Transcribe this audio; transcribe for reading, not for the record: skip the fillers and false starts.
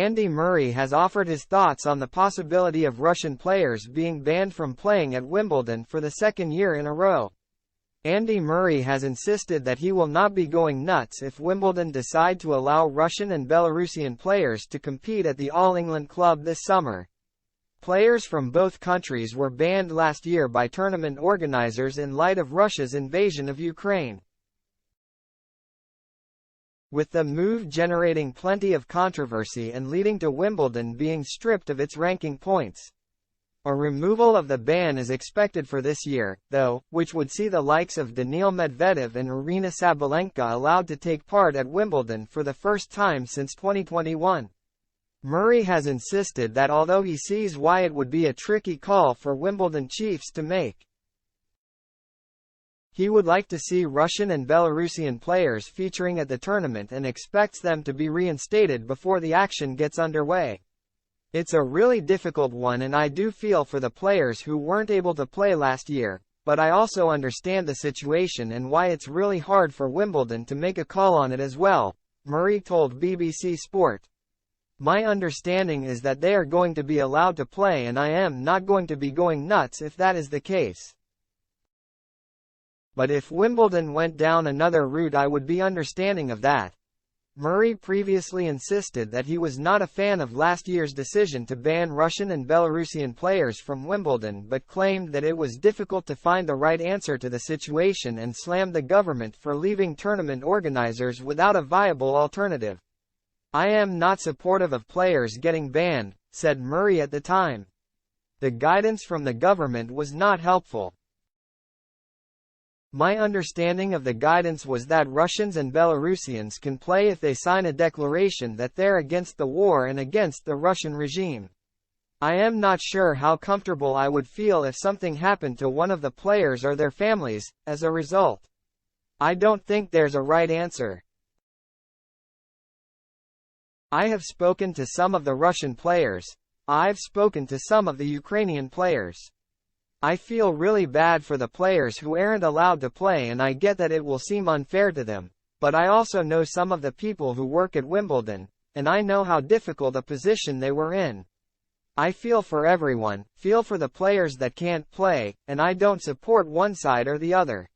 Andy Murray has offered his thoughts on the possibility of Russian players being banned from playing at Wimbledon for the second year in a row. Andy Murray has insisted that he will not be going nuts if Wimbledon decide to allow Russian and Belarusian players to compete at the All England Club this summer. Players from both countries were banned last year by tournament organizers in light of Russia's invasion of Ukraine, with the move generating plenty of controversy and leading to Wimbledon being stripped of its ranking points. A removal of the ban is expected for this year, though, which would see the likes of Daniil Medvedev and Aryna Sabalenka allowed to take part at Wimbledon for the first time since 2021. Murray has insisted that although he sees why it would be a tricky call for Wimbledon chiefs to make, he would like to see Russian and Belarusian players featuring at the tournament and expects them to be reinstated before the action gets underway. It's a really difficult one and I do feel for the players who weren't able to play last year, but I also understand the situation and why it's really hard for Wimbledon to make a call on it as well, Murray told BBC Sport. My understanding is that they are going to be allowed to play and I am not going to be going nuts if that is the case. But if Wimbledon went down another route I would be understanding of that. Murray previously insisted that he was not a fan of last year's decision to ban Russian and Belarusian players from Wimbledon but claimed that it was difficult to find the right answer to the situation and slammed the government for leaving tournament organizers without a viable alternative. I am not supportive of players getting banned, said Murray at the time. The guidance from the government was not helpful. My understanding of the guidance was that Russians and Belarusians can play if they sign a declaration that they're against the war and against the Russian regime. I am not sure how comfortable I would feel if something happened to one of the players or their families, as a result. I don't think there's a right answer. I have spoken to some of the Russian players. I've spoken to some of the Ukrainian players. I feel really bad for the players who aren't allowed to play and I get that it will seem unfair to them, but I also know some of the people who work at Wimbledon, and I know how difficult a position they were in. I feel for everyone, feel for the players that can't play, and I don't support one side or the other.